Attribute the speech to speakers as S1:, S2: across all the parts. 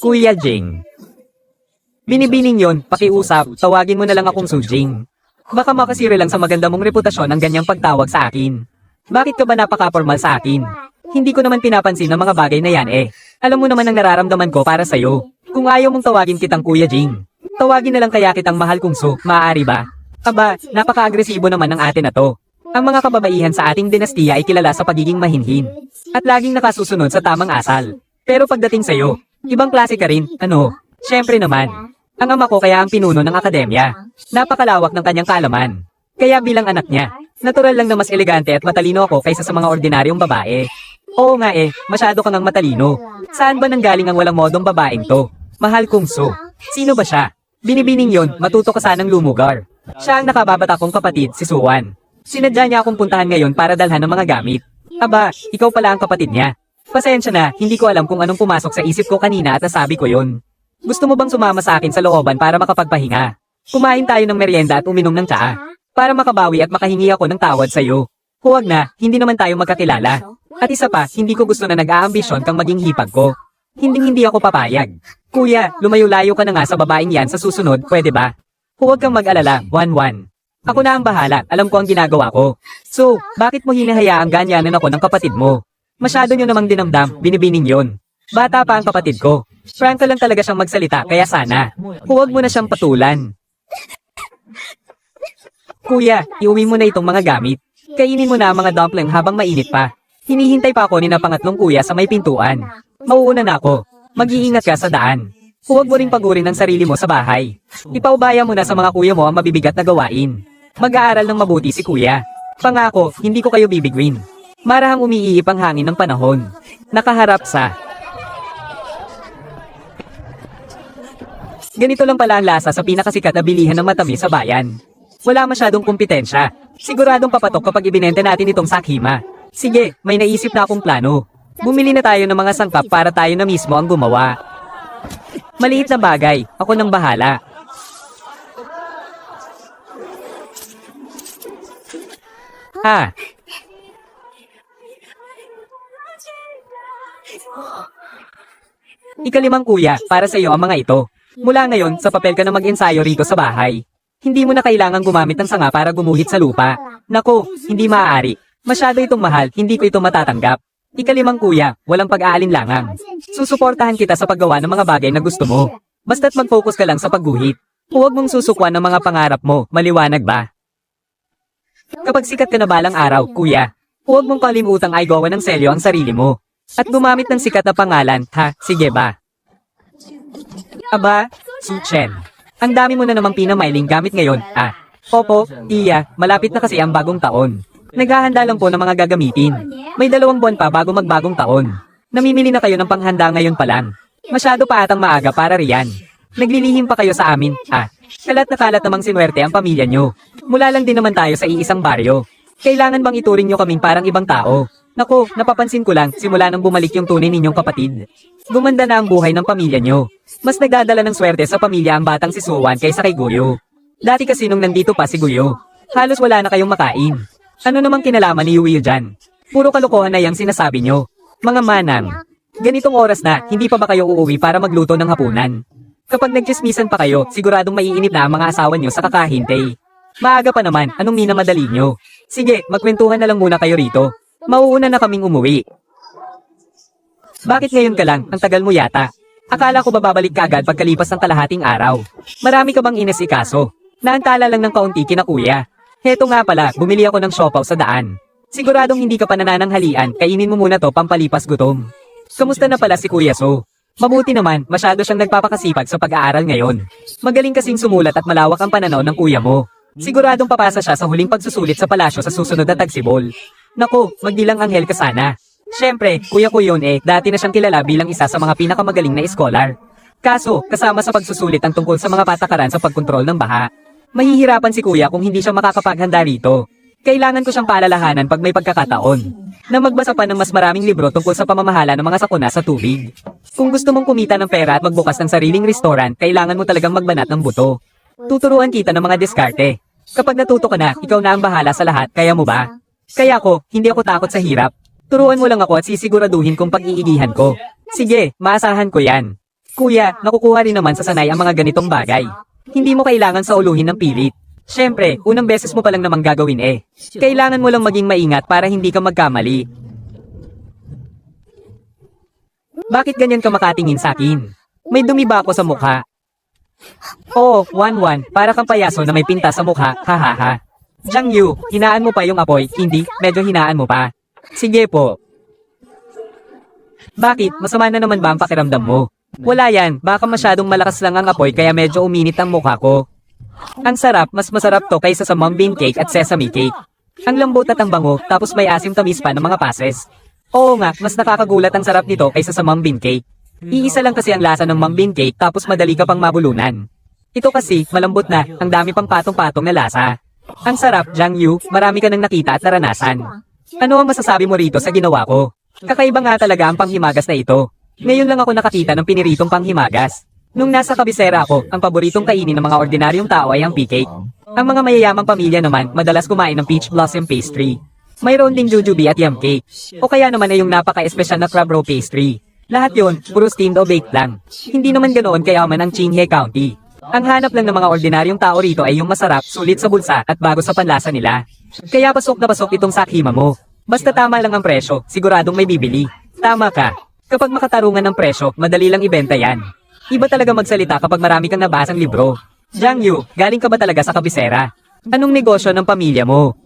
S1: Kuya Jing. Binibining yon, pakiusap, tawagin mo na lang akong Sujing. Baka makasira lang sa maganda mong reputasyon ang ganyang pagtawag sa akin. Bakit ka ba napaka-formal sa akin? Hindi ko naman pinapansin ang mga bagay na yan eh. Alam mo naman ang nararamdaman ko para sa'yo. Kung ayaw mong tawagin kitang Kuya Jing, tawagin na lang kaya kitang mahal kong Su, maaari ba? Aba, napaka-agresibo naman ng ate na to. Ang mga kababaihan sa ating dinastiya ay kilala sa pagiging mahinhin. At laging nakasusunod sa tamang asal. Pero pagdating sa'yo, ibang klase ka rin, ano? Siyempre naman. Ang ama ko kaya ang pinuno ng akademya. Napakalawak ng kanyang kaalaman. Kaya bilang anak niya, natural lang na mas elegante at matalino ako kaysa sa mga ordinaryong babae. Oo nga eh, masyado kang ang matalino. Saan ba nanggaling ang walang modong babaeng to? Mahal kong Su. Sino ba siya? Binibining yon, matuto ka sanang lumugar. Siya ang nakababata kong kapatid, si Suwan. Sinadya niya akong puntahan ngayon para dalhan ng mga gamit. Aba, ikaw pala ang kapatid niya. Pasensya na, hindi ko alam kung anong pumasok sa isip ko kanina at nasabi ko yon. Gusto mo bang sumama sa akin sa looban para makapagpahinga? Kumain tayo ng merienda at uminom ng tsaa. Para makabawi at makahingi ako ng tawad sa'yo. Huwag na, hindi naman tayo magkakilala. At isa pa, hindi ko gusto na nag-aambisyon kang maging hipag ko. Hindi ako papayag. Kuya, lumayo-layo ka na nga sa babaeng yan sa susunod, pwede ba? Huwag kang mag-alala, 1-1. Ako na ang bahala, alam ko ang ginagawa ko. So, bakit mo hinahayaang ganyanan ako ng kapatid mo? Masyado nyo namang dinamdam, binibining yon. Bata pa ang kapatid ko. Frank lang talaga siyang magsalita, kaya sana. Huwag mo na siyang patulan. Kuya, iuwi mo na itong mga gamit. Kainin mo na ang mga dumpling habang mainit pa. Hinihintay pa ako ni na pangatlong kuya sa may pintuan. Mauuna na ako. Mag-iingat ka sa daan. Huwag mo ring pagurin ang sarili mo sa bahay. Ipaubaya mo na sa mga kuya mo ang mabibigat na gawain. Mag-aaral ng mabuti si kuya. Pangako, hindi ko kayo bibiguin. Marahang umiiip ang hangin ng panahon. Nakaharap sa... Ganito lang pala ang lasa sa pinakasikat na bilihan ng matamis sa bayan. Wala masyadong kompetensya. Siguradong papatok kapag ibinenta natin itong sakhima. Sige, may naisip na akong plano. Bumili na tayo ng mga sangkap para tayo na mismo ang gumawa. Maliit na bagay, ako nang bahala. Ha? Ikalimang kuya, para sa iyo ang mga ito. Mula ngayon, sa papel ka na mag-ensayo rito sa bahay. Hindi mo na kailangan gumamit ng sanga para gumuhit sa lupa. Nako, hindi maaari. Masyado itong mahal, hindi ko ito matatanggap. Ikalimang kuya, walang pag-aalinlangan. Susuportahan kita sa paggawa ng mga bagay na gusto mo. Basta't mag-focus ka lang sa pagguhit. Huwag mong susukwan ng mga pangarap mo, maliwanag ba? Kapag sikat ka na balang araw, kuya, huwag mong kalimutang ay gawa ng selyo ang sarili mo. At gumamit ng sikat na pangalan, ha? Sige ba? Aba, Suchen. Ang dami mo na namang pinamailing gamit ngayon, ah. Opo, iya, malapit na kasi ang bagong taon. Naghahanda lang po ng mga gagamitin. May 2 buwan pa bago magbagong taon. Namimili na kayo ng panghanda ngayon pa lang. Masyado pa atang maaga para riyan. Naglilihim pa kayo sa amin, ah. Kalat na kalat namang sinuwerte ang pamilya nyo. Mula lang din naman tayo sa iisang baryo. Kailangan bang ituring nyo kaming parang ibang tao? Naku, napapansin ko lang, simula nang bumalik yung tunay ninyong kapatid. Gumanda na ang buhay ng pamilya nyo. Mas nagdadala ng swerte sa pamilya ang batang si Suwan kaysa kay Guyo. Dati kasi nung nandito pa si Guyo, halos wala na kayong makain. Ano namang kinalaman ni Yuyo dyan? Puro kalokohan na yung sinasabi nyo. Mga manang, ganitong oras na, hindi pa ba kayo uuwi para magluto ng hapunan? Kapag nagchismisan pa kayo, siguradong maiinip na ang mga asawa nyo sa kakahintay. Maaga pa naman, anong minamadali nyo? Sige, magkwentuhan na lang muna kayo rito. Mauuna na kaming umuwi. Bakit ngayon ka lang? Ang tagal mo yata. Akala ko bababalik ka agad pagkalipas ng kalahating araw. Marami ka bang inesikaso? Naantala lang ng kaunti kina kuya. Heto nga pala, bumili ako ng siopaw sa daan. Siguradong hindi ka pa nanananghalian, kainin mo muna to pampalipas gutom. Kamusta na pala si Kuya So? Mabuti naman, masyado siyang nagpapakasipag sa pag-aaral ngayon. Magaling kasing sumulat at malawak ang pananaw ng kuya mo. Siguradong papasa siya sa huling pagsusulit sa palasyo sa susunod na tagsibol. Naku, magdilang anghel ka sana. Siyempre, kuya ko yun eh, dati na siyang kilala bilang isa sa mga pinakamagaling na scholar. Kaso, kasama sa pagsusulit ang tungkol sa mga patakaran sa pagkontrol ng baha. Mahihirapan si kuya kung hindi siya makakapaghanda rito. Kailangan ko siyang paalalahanan pag may pagkakataon. Na magbasa pa ng mas maraming libro tungkol sa pamamahala ng mga sakuna sa tubig. Kung gusto mong kumita ng pera at magbukas ng sariling restaurant, kailangan mo talagang magbanat ng buto. Tuturuan kita ng mga diskarte. Kapag natuto ka na, ikaw na ang bahala sa lahat, kaya mo ba? Kaya ako, hindi ako takot sa hirap. Turuan mo lang ako at sisiguraduhin kong pag-iigihan ko. Sige, maasahan ko yan. Kuya, nakukuha rin naman sa sanay ang mga ganitong bagay. Hindi mo kailangan sauluhin ng pilit. Siyempre, unang beses mo palang namang gagawin eh. Kailangan mo lang maging maingat para hindi ka magkamali. Bakit ganyan ka makatingin sa akin? May dumi ba ako sa mukha? Oo, 1-1, para kang payaso na may pinta sa mukha, hahaha. Jiang Yu, hinaan mo pa yung apoy, hindi, medyo hinaan mo pa. Sige po. Bakit, masama na naman ba ang pakiramdam mo? Wala yan, baka masyadong malakas lang ang apoy kaya medyo uminit ang mukha ko. Ang sarap, mas masarap to kaysa sa mung bean cake at sesame cake. Ang lambot at ang bango, tapos may asim tamis pa ng mga pases. Oo nga, mas nakakagulat ang sarap nito kaysa sa mung bean cake. Iisa lang kasi ang lasa ng mung bean cake tapos madali ka pang mabulunan. Ito kasi, malambot na, ang dami pang patong-patong na lasa. Ang sarap, Jiang Yu, marami ka nang nakita at naranasan. Ano ang masasabi mo rito sa ginawa ko? Kakaiba nga talaga ang panghimagas na ito. Ngayon lang ako nakakita ng piniritong panghimagas. Nung nasa kabisera ako, ang paboritong kainin ng mga ordinaryong tao ay ang pea cake. Ang mga mayayamang pamilya naman, madalas kumain ng peach blossom pastry. Mayroon ding jujube at yum cake. O kaya naman ay yung napaka-espesyal na crab roe pastry. Lahat yon, puro steamed o baked lang. Hindi naman ganoon kayaman ang Qinghe County. Ang hanap lang ng mga ordinaryong tao rito ay yung masarap, sulit sa bulsa, at bago sa panlasa nila. Kaya pasok na pasok itong sakhima mo. Basta tama lang ang presyo, siguradong may bibili. Tama ka. Kapag makatarungan ng presyo, madali lang ibenta yan. Iba talaga magsalita kapag marami kang nabasang libro. Jiang Yu, galing ka ba talaga sa kabisera? Anong negosyo ng pamilya mo?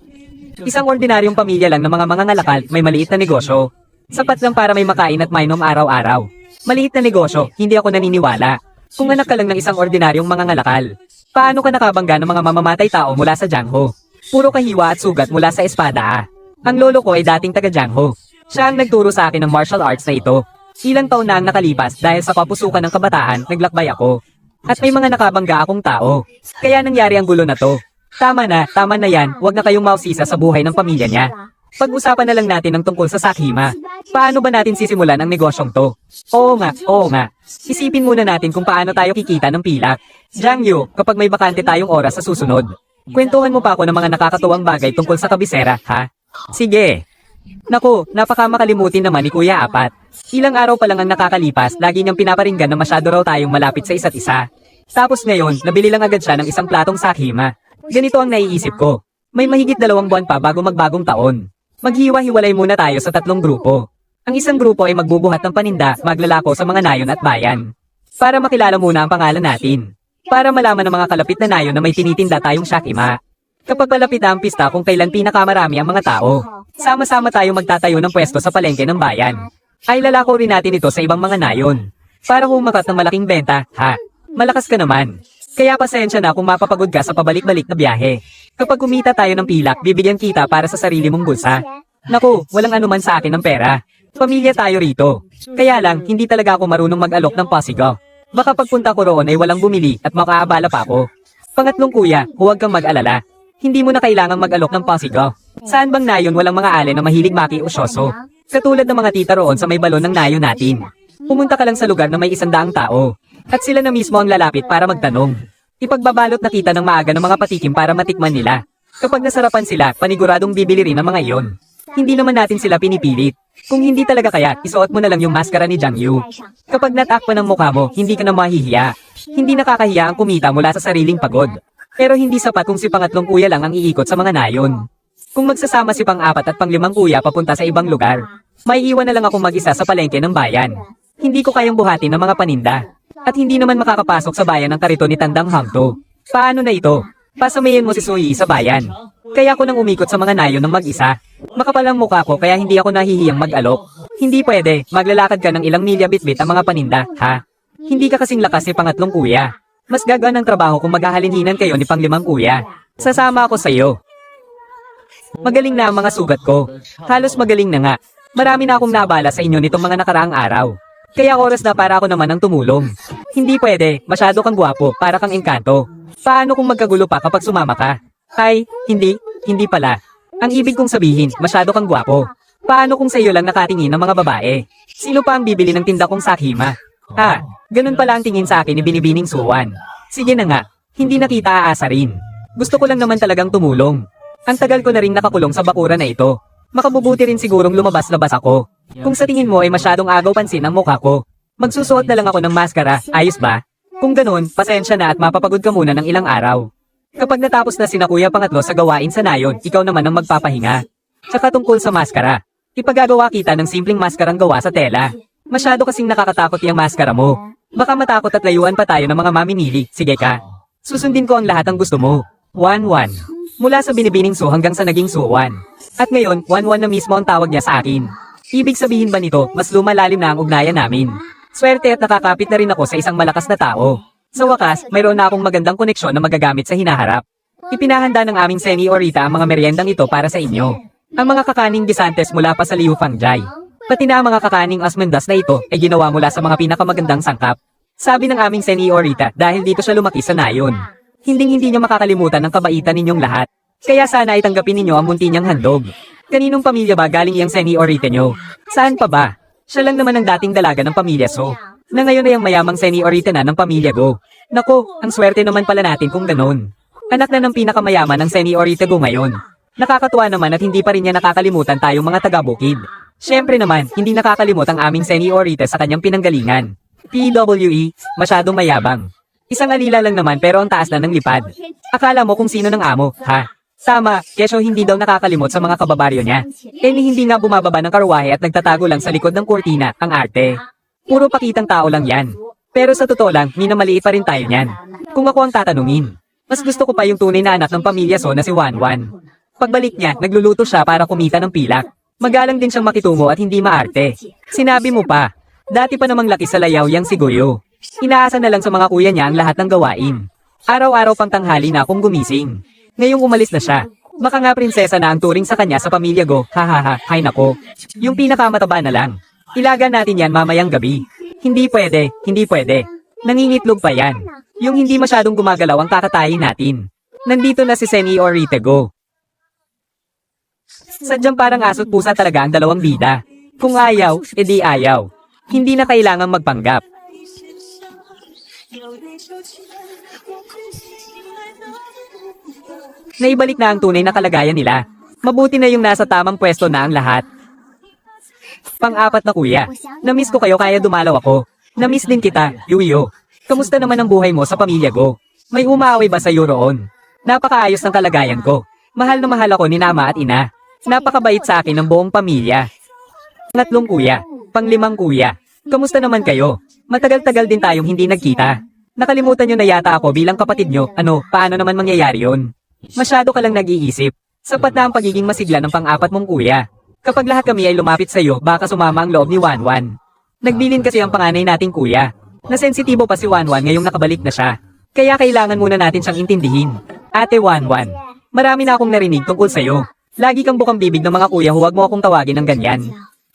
S1: Isang ordinaryong pamilya lang ng mga mangangalakal, may maliit na negosyo. Sapat lang para may makain at mainom araw-araw. Maliit na negosyo, hindi ako naniniwala. Kung anak ka lang ng isang ordinaryong mangangalakal, paano ka nakabangga ng mga mamamatay tao mula sa Jiangho? Puro kahiwa at sugat mula sa espada ah. Ang lolo ko ay dating taga Jiangho. Siya ang nagturo sa akin ng martial arts na ito. Ilang taon na ang nakalipas dahil sa kapusukan ng kabataan, naglakbay ako. At may mga nakabangga akong tao. Kaya nangyari ang gulo na to. Tama na yan, huwag na kayong mausisa sa buhay ng pamilya niya. Pag-usapan na lang natin ang tungkol sa sakhima. Paano ba natin sisimulan ang negosyong to? Oo nga. Isipin muna natin kung paano tayo kikita ng pilak. Jiang Yu, kapag may bakante tayong oras sa susunod, kwentuhan mo pa ako ng mga nakakatuwang bagay tungkol sa kabisera, ha? Sige. Naku, napakamakalimutin naman ni Kuya Apat. Ilang araw pa lang ang nakakalipas, lagi niyang pinaparinggan na masyado raw tayong malapit sa isa't isa. Tapos ngayon, nabili lang agad siya ng isang platong sakhima. Ganito ang naiisip ko. May mahigit 2 buwan pa bago magbagong taon. Maghiwa-hiwalay muna tayo sa 3 grupo. Ang isang grupo ay magbubuhat ng paninda, maglalako sa mga nayon at bayan. Para makilala muna ang pangalan natin. Para malaman ng mga kalapit na nayon na may tinitinda tayong sakhima. Kapag palapit na ang pista kung kailan pinakamarami ang mga tao, sama-sama tayong magtatayo ng pwesto sa palengke ng bayan. Ay lalako rin natin ito sa ibang mga nayon. Para humakat ng malaking benta, ha? Malakas ka naman. Kaya pasensya na kung mapapagod ka sa pabalik-balik na biyahe. Kapag kumita tayo ng pilak, bibigyan kita para sa sarili mong bulsa. Naku, walang anuman sa akin ng pera. Pamilya tayo rito. Kaya lang, hindi talaga ako marunong mag-alok ng pasigo. Baka pagpunta ko roon ay walang bumili at makaabala pa ako. Pangatlong kuya, huwag kang mag-alala. Hindi mo na kailangang mag-alok ng pasigo. Saan bang nayon walang mga alin na mahilig maki-usyoso? Katulad ng mga tita roon sa may balon ng nayon natin. Pumunta ka lang sa lugar na may 100 tao. At sila na mismo ang lalapit para magtanong. Ipagbabalot na kita ng maaga ng mga patikim para matikman nila. Kapag nasarapan sila, paniguradong bibili rin ang mga iyon. Hindi naman natin sila pinipilit. Kung hindi talaga kaya, isuot mo na lang yung maskara ni Jiang Yu. Kapag natakpan ng mukha mo, hindi ka na mahihiya. Hindi nakakahiya ang kumita mula sa sariling pagod. Pero hindi sapat kung si pangatlong kuya lang ang iikot sa mga nayon. Kung magsasama si pang-4 at pang-5 kuya papunta sa ibang lugar, may iwan na lang ako mag-isa sa palengke ng bayan. Hindi ko kayang buhatin ng mga paninda. At hindi naman makakapasok sa bayan ng karito ni Tandang Hangto. Paano na ito? Pasamayin mo si Sui sa bayan. Kaya ako nang umikot sa mga nayon ng mag-isa. Makapal ang mukha ko kaya hindi ako nahihiyang mag-alok. Hindi pwede, maglalakad ka ng ilang milya bitbit ang mga paninda, ha? Hindi ka kasing lakas ni pangatlong kuya. Mas gagaan ang trabaho kung maghahalinhinan kayo ni pang-5 kuya. Sasama ako sa iyo. Magaling na ang mga sugat ko. Halos magaling na nga. Marami na akong nabala sa inyo nitong mga nakaraang araw. Kaya oras na para ako naman ang tumulong. Hindi pwede, masyado kang gwapo, para kang engkanto. Paano kung magkagulo pa kapag sumama ka? Ay, hindi pala. Ang ibig kong sabihin, masyado kang gwapo. Paano kung sa iyo lang nakatingin ng mga babae? Sino pa ang bibili ng tinda kong sakhima? Ha, ganun pala ang tingin sa akin ni Binibining Suwan. Sige na nga, hindi na kita aasa rin. Gusto ko lang naman talagang tumulong. Ang tagal ko na rin nakakulong sa bakura na ito. Makabubuti rin sigurong lumabas-labas ako. Kung sa tingin mo ay masyadong agaw pansin ang mukha ko, magsusuot na lang ako ng maskara, ayos ba? Kung ganun, pasensya na at mapapagod ka muna ng ilang araw. Kapag natapos na sina Kuya Pangatlo sa gawain sa nayon, ikaw naman ang magpapahinga. Tsaka tungkol sa maskara, ipagagawa kita ng simpleng maskarang gawa sa tela. Masyado kasing nakakatakot yung maskara mo. Baka matakot at layuan pa tayo ng mga maminili, sige ka. Susundin ko ang lahat ng gusto mo. 1-1. Mula sa binibining Su hanggang sa naging Su 1. At ngayon, 1-1 na mismo ang tawag niya sa akin. Ibig sabihin ba nito, mas lumalalim na ang ugnayan namin. Swerte at nakakapit na rin ako sa isang malakas na tao. Sa wakas, mayroon na akong magandang koneksyon na magagamit sa hinaharap. Ipinahanda ng aming Seniorita ang mga meriendang ito para sa inyo. Ang mga kakaning gisantes mula pa sa Liu Fangjai. Pati na ang mga kakaning asmendas na ito ay ginawa mula sa mga pinakamagandang sangkap. Sabi ng aming Seniorita dahil dito siya lumaki sa nayon. Hinding-hindi niya makakalimutan ang kabaitan ninyong lahat. Kaya sana ay tanggapin ninyo ang munti niyang handog. Kaninong pamilya ba galing iyang Seniorita nyo? Saan pa ba? Siya lang naman ang dating dalaga ng pamilya So, na ngayon ay ang mayamang Seniorita na ng pamilya Go. Nako, ang swerte naman pala natin kung ganon. Anak na ng pinakamayaman ng Seniorita Go ngayon. Nakakatuwa naman at hindi pa rin niya nakakalimutan tayong mga taga-bukid. Siyempre naman, hindi nakakalimot ang aming Seniorita sa kanyang pinanggalingan. PWE, masyadong mayabang. Isang alila lang naman pero ang taas na ng lipad. Akala mo kung sino ng amo, ha? Tama, kesyo hindi daw nakakalimot sa mga kababaryo niya. Hindi nga bumababa ng karwahe at nagtatago lang sa likod ng kurtina, ang arte. Puro pakitang tao lang yan. Pero sa totoo lang, minamaliit pa rin tayo niyan. Kung ako ang tatanungin, mas gusto ko pa yung tunay na anak ng pamilya So na si Wanwan. Pagbalik niya, nagluluto siya para kumita ng pilak. Magalang din siyang makitungo at hindi maarte. Sinabi mo pa, dati pa namang laki sa layaw yang si Goyo. Inaasa na lang sa mga kuya niya ang lahat ng gawain. Araw-araw pang tanghali na akong gumising. Ngayong umalis na siya. Baka nga prinsesa na ang turing sa kanya sa pamilya Go, hahaha, hay nako. Yung pinakamataba na lang. Ilaga natin yan mamayang gabi. Hindi pwede, hindi pwede. Nangingitlog pa yan. Yung hindi masyadong gumagalaw ang kakatayin natin. Nandito na si Seniorita Go. Sadyang parang aso't pusa talaga ang dalawang bida. Kung ayaw, edi ayaw. Hindi na kailangang magpanggap. Naibalik na ang tunay na kalagayan nila. Mabuti na yung nasa tamang pwesto na ang lahat. Pang-apat na kuya, na-miss ko kayo kaya dumalaw ako. Na-miss din kita, Yuyo. Kamusta naman ang buhay mo sa pamilya Go? May umaaway ba sa iyo roon? Napakaayos ng kalagayan ko. Mahal na mahal ako ni Nama at Ina. Napakabait sa akin ng buong pamilya. Pangatlong kuya, panglimang kuya. Kamusta naman kayo? Matagal-tagal din tayong hindi nagkita. Nakalimutan nyo na yata ako bilang kapatid nyo. Ano, paano naman mangyayari yun? Masyado ka lang nag-iisip. Sapat na ang pagiging masigla ng pang-apat mong kuya. Kapag lahat kami ay lumapit sa iyo, baka sumama ang loob ni Wanwan. Nagbilin kasi ang panganay nating kuya. Nasensitibo pa si Wanwan ngayong nakabalik na siya. Kaya kailangan muna natin siyang intindihin. Ate Wanwan, marami na akong narinig tungkol sa iyo. Lagi kang bukang bibig ng mga kuya, huwag mo akong tawagin ng ganyan.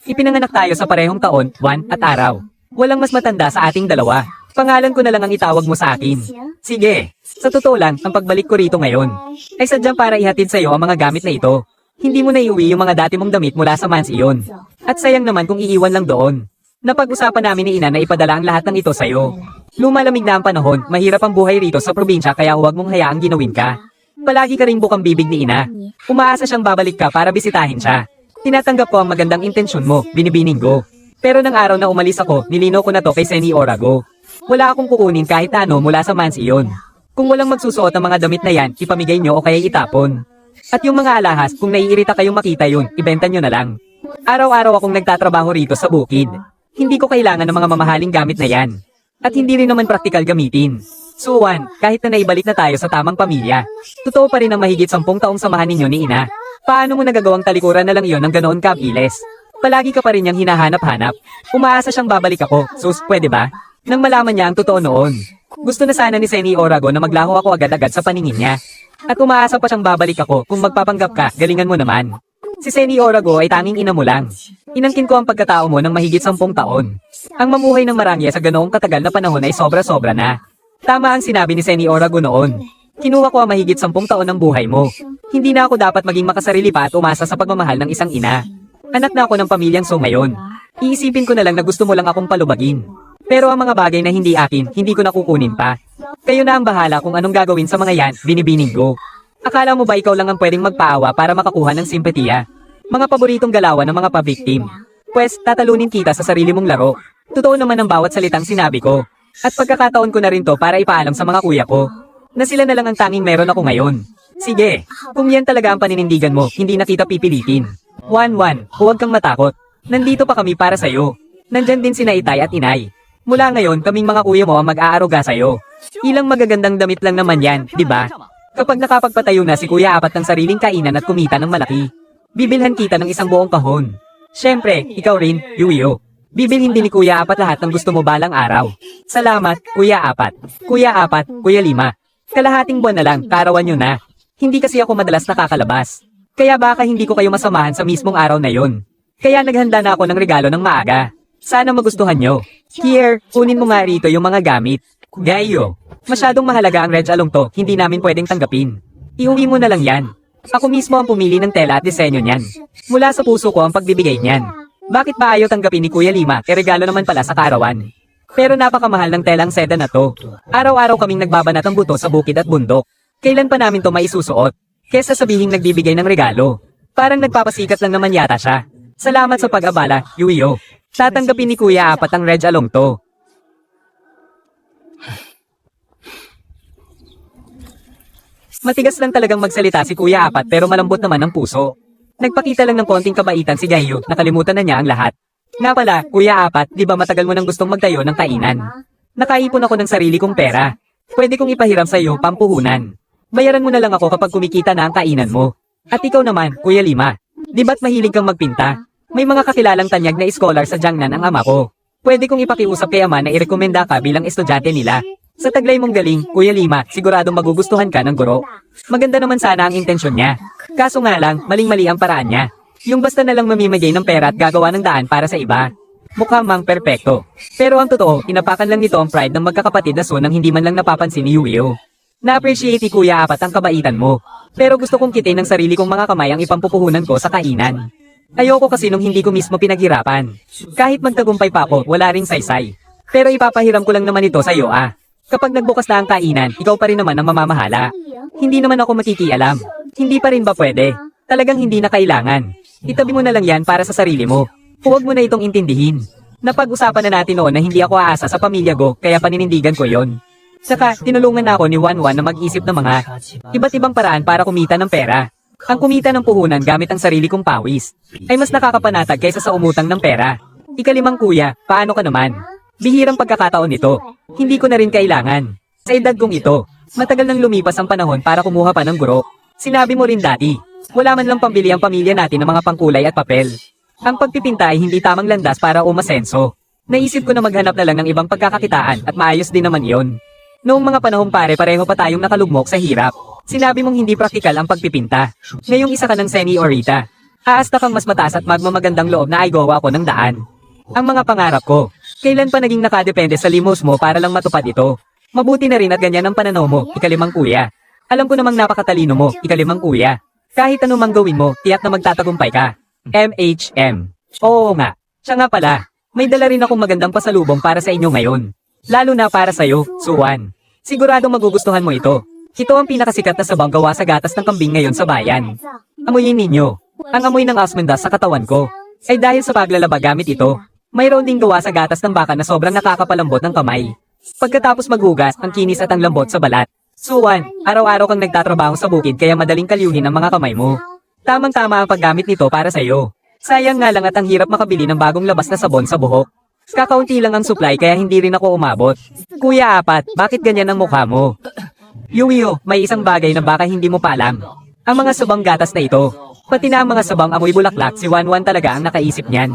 S1: Ipinanganak tayo sa parehong taon, buwan at araw. Walang mas matanda sa ating dalawa. Pangalan ko na lang ang itawag mo sa akin. Sige. Sa totoo lang, ang pagbalik ko rito ngayon ay sadyang para ihatid sa iyo ang mga gamit na ito. Hindi mo na iuwi yung mga dati mong damit mula sa mansiyon. At sayang naman kung iiwan lang doon. Napag-usapan namin ni Ina na ipadala ang lahat ng ito sa iyo. Lumalamig na ang panahon, mahirap ang buhay rito sa probinsya kaya huwag mong hayaang ginawin ka. Palagi ka ring bukang bibig ni Ina. Umaasa siyang babalik ka para bisitahin siya. Tinatanggap ko ang magandang intensyon mo, binibining Go. Pero nang araw na umalis ako, nilino ko na to kay Seniora Go. Wala akong kukunin kahit ano mula sa mansiyon. Kung walang magsusuot ng mga damit na yan, ipamigay nyo o kaya itapon. At yung mga alahas, kung naiirita kayong makita yun, ibenta nyo na lang. Araw-araw akong nagtatrabaho rito sa bukid. Hindi ko kailangan ng mga mamahaling gamit na yan. At hindi rin naman praktikal gamitin. Suwan, kahit na naibalik na tayo sa tamang pamilya, totoo pa rin ang mahigit 10 taong samahan ninyo ni Ina. Paano mo nagagawang talikuran na lang iyon ng ganoon kabiles? Palagi ka pa rin niyang hinahanap-hanap. Umaasa siyang babalik ako, sus, pwede ba? Nang malaman niya ang totoo noon. Gusto na sana ni Seni Orago na maglaho ako agad-agad sa paningin niya. At umaasa pa siyang babalik ako, kung magpapanggap ka, galingan mo naman. Si Seni Orago ay tanging ina mo lang. Inangkin ko ang pagkatao mo ng mahigit 10 taon. Ang mamuhay ng marangya sa ganoong katagal na panahon ay sobra-sobra na. Tama ang sinabi ni Seni Orago noon. Kinuha ko ang mahigit 10 taon ng buhay mo. Hindi na ako dapat maging makasarili pa at umasa sa pagmamahal ng isang ina. Anak na ako ng pamilyang So ngayon. Iisipin ko na lang na gusto mo lang akong palubagin. Pero ang mga bagay na hindi akin, hindi ko nakukunin pa. Kayo na ang bahala kung anong gagawin sa mga yan, binibining ko. Akala mo ba ikaw lang ang pwedeng magpaawa para makakuha ng simpatiya? Mga paboritong galawan ng mga pa-victim. Pwes, tatalunin kita sa sarili mong laro. Totoo naman ang bawat salitang sinabi ko. At pagkakataon ko na rin to para ipaalam sa mga kuya ko, na sila na lang ang tanging meron ako ngayon. Sige, kung yan talaga ang paninindigan mo, hindi na kita pipilitin. 1-1, huwag kang matakot. Nandito pa kami para sa'yo. Nandyan din sina Itay at Inay. Mula ngayon, kaming mga kuya mo ang mag-aaruga sa'yo. Ilang magagandang damit lang naman yan, di ba? Kapag nakapagpatayo na si Kuya Apat ng sariling kainan at kumita ng malaki, bibilhan kita ng isang buong kahon. Siyempre, ikaw rin, Yuyo. Bibilhin din ni Kuya Apat lahat ng gusto mo balang araw. Salamat, Kuya Apat. Kuya Apat, Kuya Lima. Kalahating buwan na lang, karawan nyo na. Hindi kasi ako madalas nakakalabas. Kaya baka hindi ko kayo masamahan sa mismong araw na yon. Kaya naghanda na ako ng regalo ng maaga. Sana magustuhan nyo. Here, kunin mo nga rito yung mga gamit. Gayo. Masyadong mahalaga ang Reg Along to, hindi namin pwedeng tanggapin. Iuwi mo na lang yan. Ako mismo ang pumili ng tela at disenyo niyan. Mula sa puso ko ang pagbibigay niyan. Bakit ba ayaw tanggapin ni Kuya Lima, regalo naman pala sa kaarawan? Pero napakamahal ng telang seda na to. Araw-araw kaming nagbabanat ng buto sa bukid at bundok. Kailan pa namin to maisusuot? Kesa sabihing nagbibigay ng regalo. Parang nagpapasikat lang naman yata siya. Salamat sa pag-abala, Yuyo. Tatanggapin ni Kuya Apat ang Reg Along to. Matigas lang talagang magsalita si Kuya Apat pero malambot naman ang puso. Nagpakita lang ng konting kabaitan si Gayo, nakalimutan na niya ang lahat. Nga pala, Kuya Apat, di ba matagal mo nang gustong magtayo ng kainan? Nakaipon ako ng sarili kong pera. Pwede kong ipahiram sa iyo pampuhunan. Bayaran mo na lang ako kapag kumikita na ang kainan mo. At ikaw naman, Kuya Lima. Di ba't mahilig kang magpinta? May mga kakilalang tanyag na scholar sa Jiangnan ang ama ko. Pwede kong ipakiusap kay ama na irekomenda ka bilang estudyante nila. Sa taglay mong galing, Kuya Lima, siguradong magugustuhan ka ng guro. Maganda naman sana ang intensyon niya. Kaso nga lang, maling-mali ang paraan niya. Yung basta na lang mamimigay ng pera at gagawa ng daan para sa iba. Mukhang mang perpekto. Pero ang totoo, inapakan lang nito ang pride ng magkakapatid na Son nang hindi man lang napapansin ni Yuyo. Na-appreciate ni Kuya Apat ang kabaitan mo. Pero gusto kong kitin ng sarili kong mga kamay ang ipampupuhunan ko sa kainan. Ayoko kasi nung hindi ko mismo pinaghirapan. Kahit magtagumpay pa ako, wala ring saysay. Pero ipapahiram ko lang naman ito sa iyo Kapag nagbukas na ang kainan, ikaw pa rin naman ang mamamahala. Hindi naman ako makikialam. Hindi pa rin ba pwede? Talagang hindi na kailangan. Itabi mo na lang yan para sa sarili mo. Huwag mo na itong intindihin. Napag-usapan na natin noon na hindi ako aasa sa pamilya ko, kaya paninindigan ko yon. Saka, tinulungan na ako ni Wanwan na mag-isip ng mga iba't ibang paraan para kumita ng pera. Ang kumita ng puhunan gamit ang sarili kong pawis ay mas nakakapanatag kaysa sa umutang ng pera. Ikalimang kuya, paano ka naman? Bihirang pagkakataon ito. Hindi ko na rin kailangan. Sa edad kong ito, matagal nang lumipas ang panahon para kumuha pa ng guro. Sinabi mo rin dati, wala man lang pambili ang pamilya natin ng mga pangkulay at papel. Ang pagpipinta ay hindi tamang landas para umasenso. Naisip ko na maghanap na lang ng ibang pagkakakitaan at maayos din naman iyon. Noong mga panahong pareho pa tayong nakalugmok sa hirap. Sinabi mong hindi praktikal ang pagpipinta. Ngayong isa ka ng semi-orita. Aasta kang mas mataas at magmamagandang loob na ay gawa ako ng daan. Ang mga pangarap ko, kailan pa naging nakadepende sa limos mo para lang matupad ito. Mabuti na rin at ganyan ang pananaw mo, ikalimang kuya. Alam ko namang napakatalino mo, ikalimang kuya. Kahit anumang gawin mo, tiyak na magtatagumpay ka. MHM. Oo nga. Siya nga pala, may dala rin akong magandang pasalubong para sa inyo ngayon. Lalo na para sa'yo, Suwan. Siguradong magugustuhan mo ito. Ito ang pinakasikat na sabang gawa sa gatas ng kambing ngayon sa bayan. Amuyin ninyo. Ang amoy ng asmendas sa katawan ko ay dahil sa paglalaba gamit ito. Mayroon ding gawa sa gatas ng baka na sobrang nakakapalambot ng kamay. Pagkatapos maghugas, ang kinis at ang lambot sa balat. Suwan, araw-araw kang nagtatrabaho sa bukid kaya madaling kalyuhin ang mga kamay mo. Tamang-tama ang paggamit nito para sa iyo. Sayang nga lang at ang hirap makabili ng bagong labas na sabon sa buhok. Kakaunti lang ang supply kaya hindi rin ako umabot. Kuya Apat, bakit ganyan ang mukha mo? Yuyo, may isang bagay na baka hindi mo pa alam. Ang mga sabang gatas na ito, pati na ang mga sabang amoy bulaklak, si Wanwan talaga ang nakaisip niyan.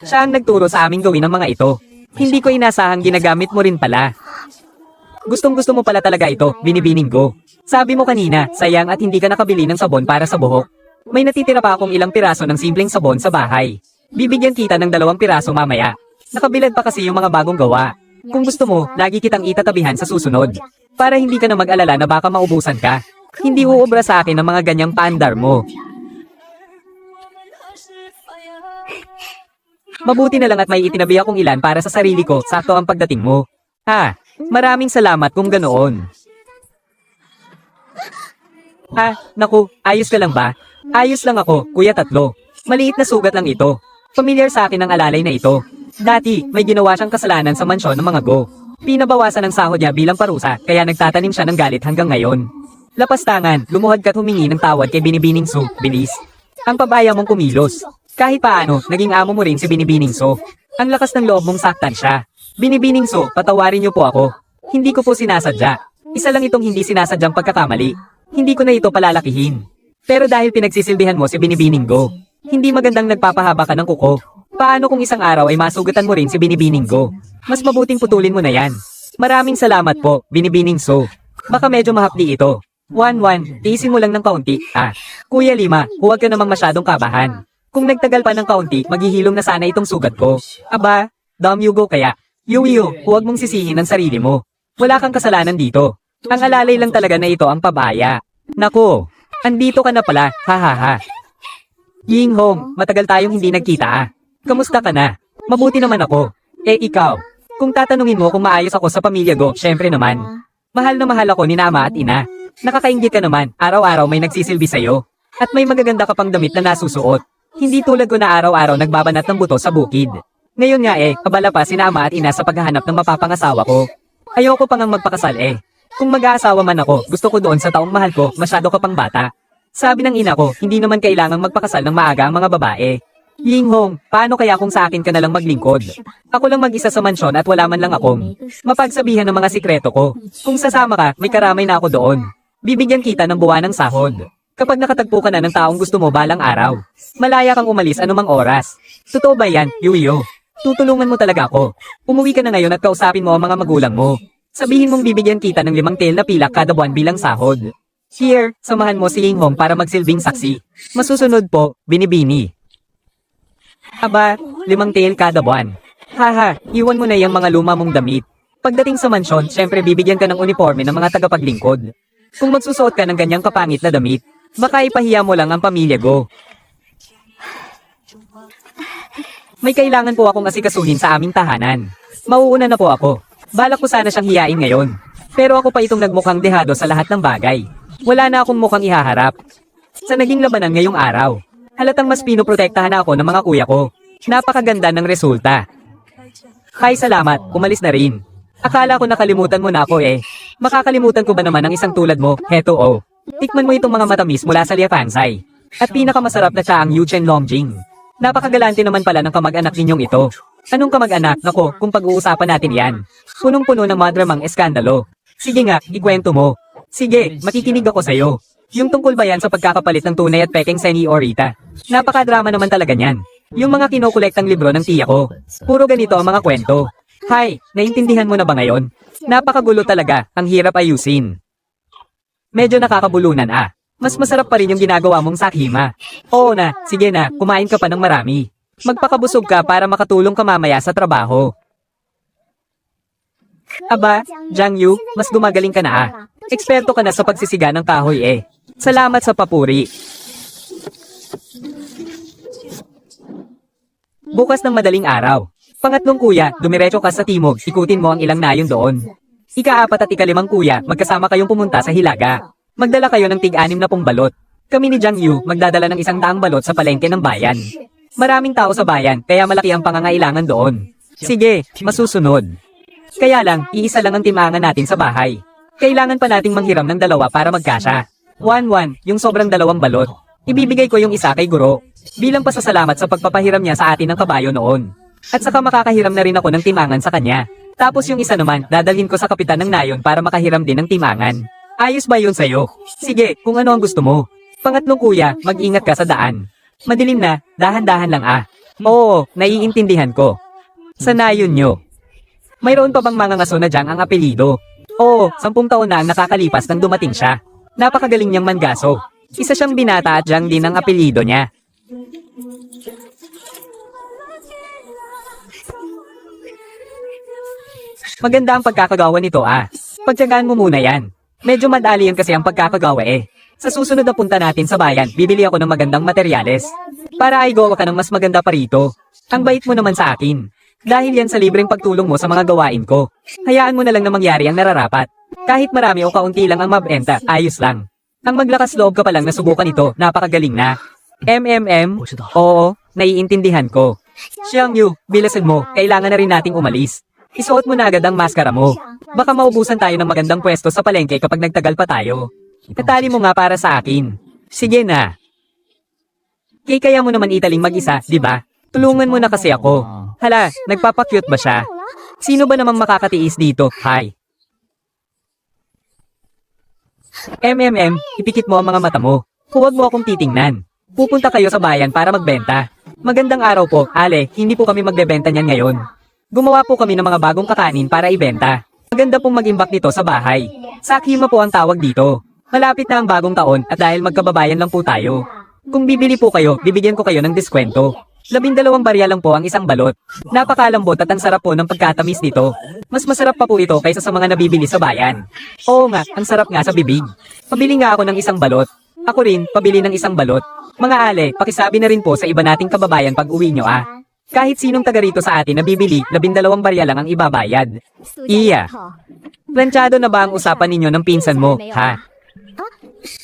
S1: Siya ang nagturo sa aming gawin ang mga ito. Hindi ko inasahang ginagamit mo rin pala. Gustong-gusto mo pala talaga ito, binibining ko. Sabi mo kanina, sayang at hindi ka nakabili ng sabon para sa buhok. May natitira pa akong ilang piraso ng simpleng sabon sa bahay. Bibigyan kita ng 2 piraso mamaya. Nakabilad pa kasi yung mga bagong gawa. Kung gusto mo, lagi kitang itatabihan sa susunod. Para hindi ka na mag-alala na baka maubusan ka. Hindi uubra sa akin ang mga ganyang paandar mo. Mabuti na lang at may itinabi akong ilan para sa sarili ko, sakto ang pagdating mo. Maraming salamat kung ganoon. Naku, ayos ka lang ba? Ayos lang ako, Kuya Tatlo. Maliit na sugat lang ito. Familiar sa akin ang alalay na ito. Dati, may ginawa siyang kasalanan sa mansyon ng mga Go. Pinabawasan ang sahod niya bilang parusa, kaya nagtatanim siya ng galit hanggang ngayon. Lapastangan, lumuhad ka't humingi ng tawad kay Binibining Su, bilis. Ang pabaya mong kumilos. Kahit paano, naging amo mo rin si Binibining Su. Ang lakas ng loob mong saktan siya. Binibining Su, patawarin niyo po ako. Hindi ko po sinasadya. Isa lang itong hindi sinasadyang pagkakamali. Hindi ko na ito palalakihin. Pero dahil pinagsisilbihan mo si Binibining Go, hindi magandang nagpapahaba ka ng kuko. Paano kung isang araw ay masugatan mo rin si Binibining Go? Mas mabuting putulin mo na yan. Maraming salamat po, Binibining Su. Baka medyo mahapdi ito. 1-1, tiisin mo lang ng kaunti. Kuya Lima, huwag ka namang masyadong kabahan. Kung nagtagal pa ng kaunti, maghihilom na sana itong sugat ko. Aba, damn you go kaya. Yuyo, huwag mong sisihin ang sarili mo. Wala kang kasalanan dito. Ang alalay lang talaga na ito ang pabaya. Nako, andito ka na pala, hahaha. Ying Hong, matagal tayong hindi nagkita. Kamusta ka na? Mabuti naman ako. Ikaw, kung tatanungin mo kung maayos ako sa pamilya Go, syempre naman. Mahal na mahal ako ni Nama at Ina. Nakakaingit ka naman, araw-araw may nagsisilbi sa'yo. At may magaganda ka pang damit na nasusuot. Hindi tulad ko na araw-araw nagbabanat ng buto sa bukid. Ngayon nga abala pa si Nama at Ina sa paghahanap ng mapapangasawa ko. Ayoko pa ngang magpakasal Kung mag-aasawa man ako, gusto ko doon sa taong mahal ko, masyado ka pang bata. Sabi ng ina ko, hindi naman kailangang magpakasal ng maaga ang mga babae. Ying Hong, paano kaya kung sa akin ka na lang maglingkod? Ako lang mag-isa sa mansyon at wala man lang akong mapagsabihan ng mga sikreto ko. Kung sasama ka, may karamay na ako doon. Bibigyan kita ng buwan ng sahod. Kapag nakatagpo ka na ng taong gusto mo balang araw, malaya kang umalis anumang oras. Totoo ba yan, Yuyo? Tutulungan mo talaga ako. Umuwi ka na ngayon at kausapin mo ang mga magulang mo. Sabihin mong bibigyan kita ng 5 tail na pilak kada buwan bilang sahod. Here, samahan mo si Ying Hong para magsilbing saksi. Masusunod po, Binibini. Aba, 5 tail kada buwan. Haha, iwan mo na yung mga luma mong damit. Pagdating sa mansyon, syempre bibigyan ka ng uniforme ng mga tagapaglingkod. Kung magsusuot ka ng ganyang kapangit na damit, baka ipahiya mo lang ang pamilya Go. May kailangan po akong asikasuhin sa aming tahanan. Mauuna na po ako. Balak ko sana siyang hiyain ngayon. Pero ako pa itong nagmukhang dehado sa lahat ng bagay. Wala na akong mukhang ihaharap. Sa naging labanan ngayong araw, halatang mas pinoprotektahan na ako ng mga kuya ko. Napakaganda ng resulta. Hay salamat, umalis na rin. Akala ko nakalimutan mo na ako Makakalimutan ko ba naman ang isang tulad mo? Heto Tikman mo itong mga matamis mula sa Liafansay. At pinakamasarap na siya ang Yuchen Longjing. Napakagalante naman pala ng kamag-anak ninyong ito. Anong kamag-anak? Nako, kung pag-uusapan natin yan. Punong-puno ng madramang eskandalo. Sige nga, ikwento mo. Sige, makikinig ako sa'yo. Yung tungkol ba yan sa pagkakapalit ng tunay at pekeng Senyorita? Napakadrama naman talaga niyan. Yung mga kinukolektang libro ng tiya ko. Puro ganito ang mga kwento. Hay, naintindihan mo na ba ngayon? Napakagulo talaga, ang hirap ayusin. Medyo nakakabulunan Mas masarap pa rin yung ginagawa mong sakhima. Oo na, sige na, kumain ka pa ng marami. Magpakabusog ka para makatulong ka mamaya sa trabaho. Aba, Jiang Yu, mas gumagaling ka na Eksperto ka na sa pagsisiga ng kahoy Salamat sa papuri. Bukas ng madaling araw. Pangatlong kuya, dumiretso ka sa timog, ikutin mo ang ilang nayon doon. Ika-4 at ika-5 kuya, magkasama kayong pumunta sa Hilaga. Magdala kayo ng tig-6 na balot. Kami ni Jiang Yu, magdadala ng 100 balot sa palengke ng bayan. Maraming tao sa bayan, kaya malaki ang pangangailangan doon. Sige, masusunod. Kaya lang, iisa lang ang timangan natin sa bahay. Kailangan pa nating manghiram ng 2 para magkasya. 1-1, yung sobrang 2 balot. Ibibigay ko yung isa kay Guro. Bilang pasasalamat sa pagpapahiram niya sa atin ng kabayo noon. At saka makakahiram na rin ako ng timangan sa kanya. Tapos yung isa naman, dadalhin ko sa kapitan ng nayon para makahiram din ng timangan. Ayos ba yun sa'yo? Sige, kung ano ang gusto mo. Pangatlong kuya, mag-ingat ka sa daan. Madilim na, dahan-dahan lang Oo, naiintindihan ko. Sa nayon nyo. Mayroon pa bang mga ngaso na Jiang ang apelido? Oo, 10 taon na ang nakakalipas nang dumating siya. Napakagaling niyang mangaso. Isa siyang binata at Jiang din ang apelido niya. Maganda ang pagkakagawa nito Pagtiyagaan mo muna yan. Medyo madali yan kasi ang pagkakagawa Sa susunod na punta natin sa bayan, bibili ako ng magandang materyales. Para ay gawa ka ng mas maganda pa rito. Ang bait mo naman sa akin. Dahil yan sa libreng pagtulong mo sa mga gawain ko. Hayaan mo na lang na mangyari ang nararapat. Kahit marami o kaunti lang ang mabenta, ayos lang. Ang maglakas loob ka pa lang na subukan ito, napakagaling na. Oo, naiintindihan ko. Xiang Yu, bilasan mo, kailangan na rin nating umalis. Isuot mo na agad ang maskara mo. Baka maubusan tayo ng magandang pwesto sa palengke kapag nagtagal pa tayo. Natali mo nga para sa akin. Sige na. Kaya mo naman italing mag-isa, di ba? Tulungan mo na kasi ako. Hala, nagpapakyut ba siya? Sino ba namang makakatiis dito? Hi. Ipikit mo ang mga mata mo. Huwag mo akong titingnan. Pupunta kayo sa bayan para magbenta. Magandang araw po, Ale, hindi po kami magbebenta niyan ngayon. Gumawa po kami ng mga bagong kakanin para ibenta. Maganda pong mag-imbak nito sa bahay. Sakhima po ang tawag dito. Malapit na ang bagong taon at dahil magkababayan lang po tayo. Kung bibili po kayo, bibigyan ko kayo ng diskwento. 12 barya lang po ang isang balot. Napakalambot at ang sarap po ng pagkatamis nito. Mas masarap pa po ito kaysa sa mga nabibili sa bayan. Oo nga, ang sarap nga sa bibig. Pabili nga ako ng isang balot. Ako rin, pabili ng isang balot. Mga Ale, pakisabi na rin po sa iba nating kababayan pag uwi nyo ah. Kahit sinong taga rito sa atin na bibili, 12 barya lang ang ibabayad. Iya. Planchado na ba ang usapan ninyo ng pinsan mo, ha?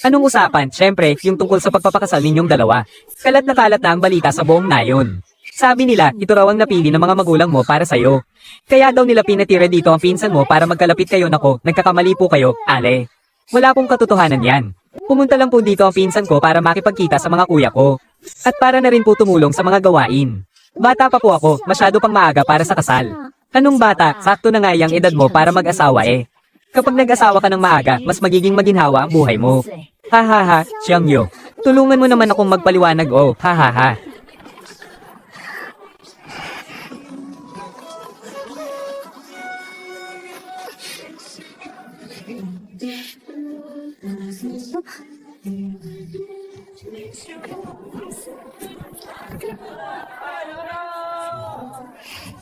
S1: Anong usapan? Siyempre, yung tungkol sa pagpapakasal ninyong dalawa. Kalat na ang balita sa buong nayon. Sabi nila, ito raw ang napili ng mga magulang mo para sa'yo. Kaya daw nila pinatira dito ang pinsan mo para magkalapit kayo. Nako, nagkakamali po kayo, Ale. Wala pong katotohanan yan. Pumunta lang po dito ang pinsan ko para makipagkita sa mga kuya ko. At para na rin po tumulong sa mga gawain. Bata pa po ako, masyado pang maaga para sa kasal. Anong bata, sakto na nga yung edad mo para mag-asawa eh. Kapag nag-asawa ka ng maaga, mas magiging maginhawa ang buhay mo. Ha ha ha, Xiang Yu. Tulungan mo naman akong magpaliwanag oh, ha ha ha.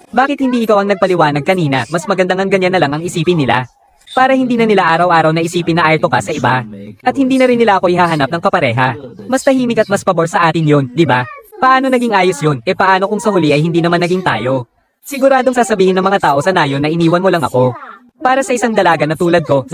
S1: Bakit hindi ikaw ang nagpaliwanag kanina? Mas magandang ang ganyan na lang ang isipin nila. Para hindi na nila araw-araw na isipin na ayto ka sa iba. At hindi na rin nila ako ihahanap ng kapareha. Mas tahimik at mas pabor sa atin yun, di ba? Paano naging ayos yun? E paano kung sa huli ay hindi naman naging tayo? Siguradong sasabihin ng mga tao sa nayon na iniwan mo lang ako. Para sa isang dalaga na tulad ko,